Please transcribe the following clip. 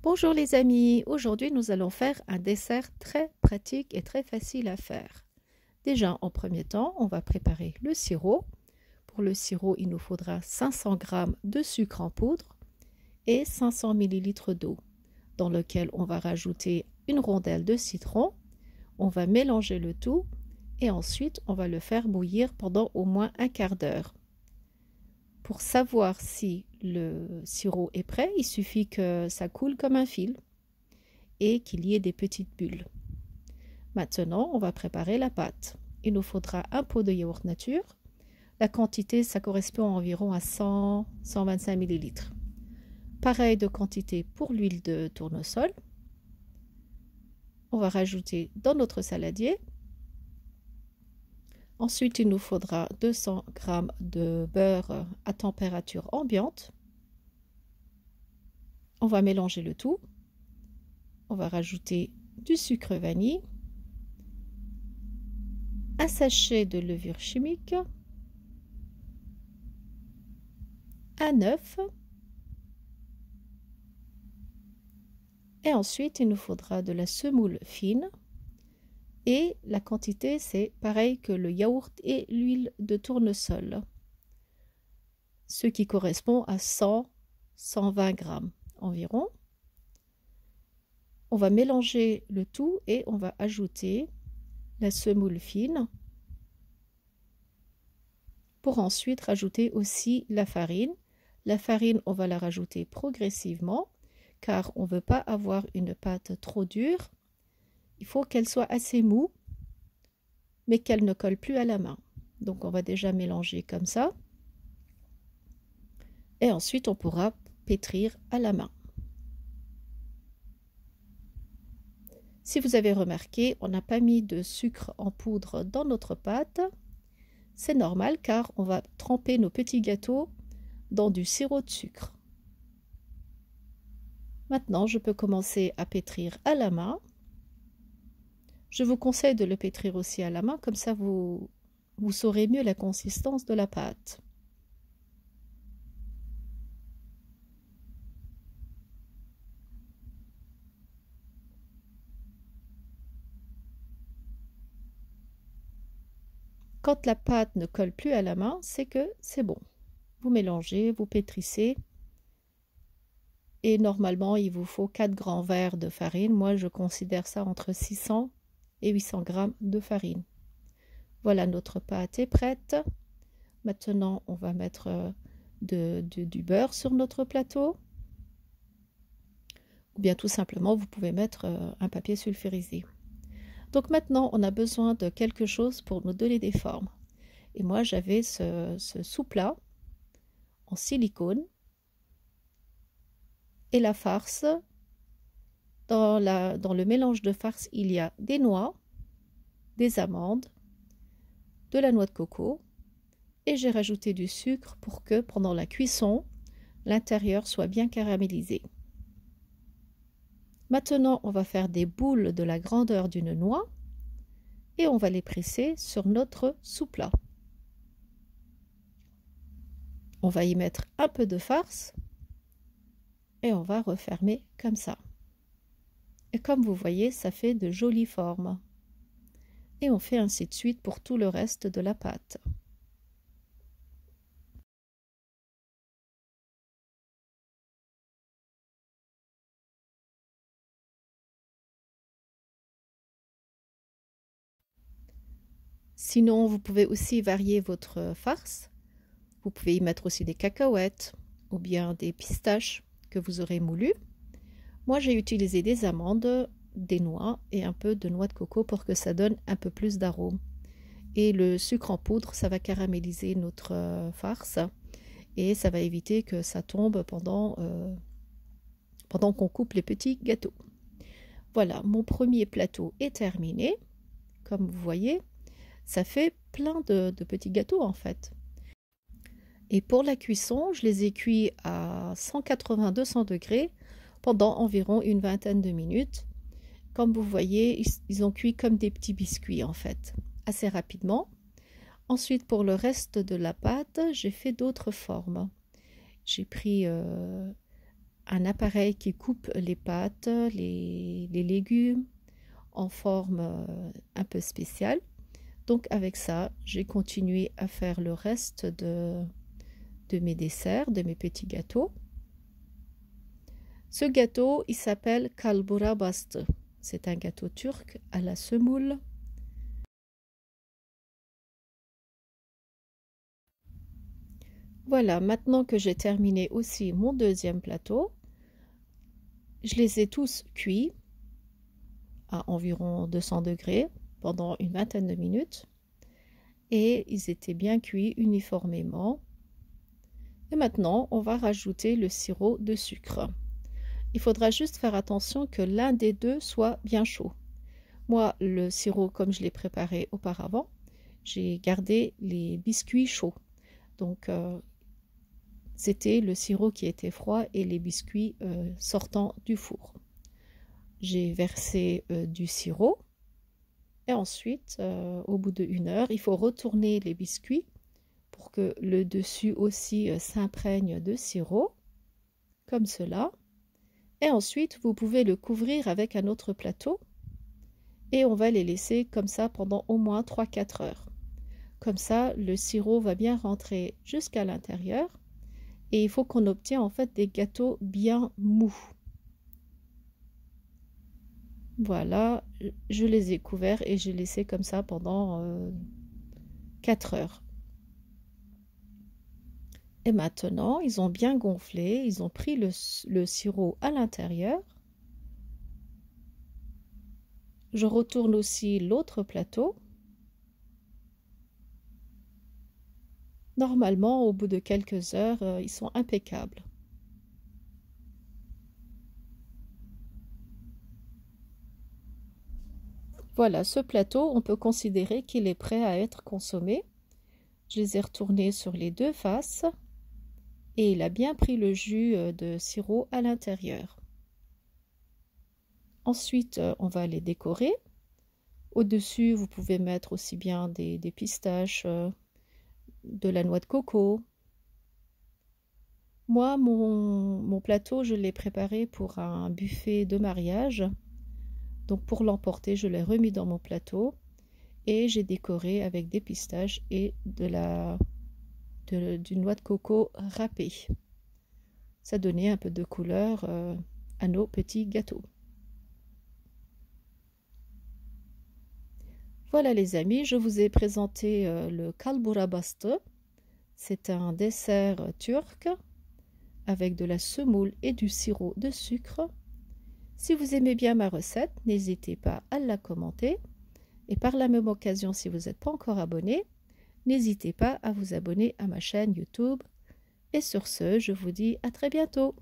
Bonjour les amis, aujourd'hui nous allons faire un dessert très pratique et très facile à faire. Déjà en premier temps, on va préparer le sirop. Pour le sirop, il nous faudra 500 g de sucre en poudre et 500 ml d'eau, dans lequel on va rajouter une rondelle de citron. On va mélanger le tout et ensuite on va le faire bouillir pendant au moins un quart d'heure. Pour savoir si le sirop est prêt, il suffit que ça coule comme un fil et qu'il y ait des petites bulles. Maintenant, on va préparer la pâte. Il nous faudra un pot de yaourt nature. La quantité, ça correspond environ à 100-125 ml. Pareil de quantité pour l'huile de tournesol. On va rajouter dans notre saladier. Ensuite, il nous faudra 200 g de beurre à température ambiante. On va mélanger le tout. On va rajouter du sucre vanille, un sachet de levure chimique, un œuf et ensuite il nous faudra de la semoule fine et la quantité c'est pareil que le yaourt et l'huile de tournesol, ce qui correspond à 100-120 g environ. On va mélanger le tout et on va ajouter la semoule fine pour ensuite rajouter aussi la farine. La farine, on va la rajouter progressivement car on ne veut pas avoir une pâte trop dure. Il faut qu'elle soit assez mou mais qu'elle ne colle plus à la main. Donc on va déjà mélanger comme ça et ensuite on pourra pétrir à la main. Si vous avez remarqué, on n'a pas mis de sucre en poudre dans notre pâte. C'est normal car on va tremper nos petits gâteaux dans du sirop de sucre. Maintenant, je peux commencer à pétrir à la main. Je vous conseille de le pétrir aussi à la main, comme ça vous saurez mieux la consistance de la pâte. Quand la pâte ne colle plus à la main, c'est que c'est bon. Vous mélangez, vous pétrissez. Et normalement, il vous faut 4 grands verres de farine. Moi, je considère ça entre 600 et 800 g de farine. Voilà, notre pâte est prête. Maintenant, on va mettre du beurre sur notre plateau. Ou bien tout simplement, vous pouvez mettre un papier sulfurisé. Donc maintenant, on a besoin de quelque chose pour nous donner des formes. Et moi, j'avais ce sous-plat en silicone. Et la farce, dans le mélange de farce, il y a des noix, des amandes, de la noix de coco. Et j'ai rajouté du sucre pour que pendant la cuisson, l'intérieur soit bien caramélisé. Maintenant, on va faire des boules de la grandeur d'une noix et on va les presser sur notre sous-plat. On va y mettre un peu de farce et on va refermer comme ça. Et comme vous voyez, ça fait de jolies formes. Et on fait ainsi de suite pour tout le reste de la pâte. Sinon, vous pouvez aussi varier votre farce. Vous pouvez y mettre aussi des cacahuètes ou bien des pistaches que vous aurez moulues. Moi, j'ai utilisé des amandes, des noix et un peu de noix de coco pour que ça donne un peu plus d'arôme. Et le sucre en poudre, ça va caraméliser notre farce et ça va éviter que ça tombe pendant qu'on coupe les petits gâteaux. Voilà, mon premier plateau est terminé. Comme vous voyez, ça fait plein de petits gâteaux en fait. Et pour la cuisson, je les ai cuits à 180-200 degrés pendant environ une vingtaine de minutes. Comme vous voyez, ils ont cuit comme des petits biscuits en fait, assez rapidement. Ensuite, pour le reste de la pâte, j'ai fait d'autres formes. J'ai pris un appareil qui coupe les pâtes, les légumes en forme un peu spéciale. Donc avec ça, j'ai continué à faire le reste de mes desserts, de mes petits gâteaux. Ce gâteau, il s'appelle kalbura bastı. C'est un gâteau turc à la semoule. Voilà, maintenant que j'ai terminé aussi mon deuxième plateau, je les ai tous cuits à environ 200 degrés pendant une vingtaine de minutes. Et ils étaient bien cuits uniformément. Et maintenant, on va rajouter le sirop de sucre. Il faudra juste faire attention que l'un des deux soit bien chaud. Moi, le sirop, comme je l'ai préparé auparavant, j'ai gardé les biscuits chauds. Donc, c'était le sirop qui était froid et les biscuits sortant du four. J'ai versé du sirop et ensuite, au bout d'1 heure, il faut retourner les biscuits pour que le dessus aussi s'imprègne de sirop, comme cela. Et ensuite, vous pouvez le couvrir avec un autre plateau et on va les laisser comme ça pendant au moins 3-4 heures. Comme ça, le sirop va bien rentrer jusqu'à l'intérieur et il faut qu'on obtienne en fait des gâteaux bien mous. Voilà, je les ai couverts et j'ai laissé comme ça pendant 4 heures. Et maintenant, ils ont bien gonflé, ils ont pris le sirop à l'intérieur. Je retourne aussi l'autre plateau. Normalement, au bout de quelques heures, ils sont impeccables. Voilà, ce plateau, on peut considérer qu'il est prêt à être consommé. Je les ai retournés sur les deux faces et il a bien pris le jus de sirop à l'intérieur. Ensuite, on va les décorer. Au-dessus, vous pouvez mettre aussi bien des pistaches, de la noix de coco. Moi, mon plateau, je l'ai préparé pour un buffet de mariage. Donc pour l'emporter, je l'ai remis dans mon plateau et j'ai décoré avec des pistaches et d'une noix de coco râpée. Ça donnait un peu de couleur à nos petits gâteaux. Voilà les amis, je vous ai présenté le kalbura bastı. C'est un dessert turc avec de la semoule et du sirop de sucre. Si vous aimez bien ma recette, n'hésitez pas à la commenter. Et par la même occasion, si vous n'êtes pas encore abonné, n'hésitez pas à vous abonner à ma chaîne YouTube. Et sur ce, je vous dis à très bientôt.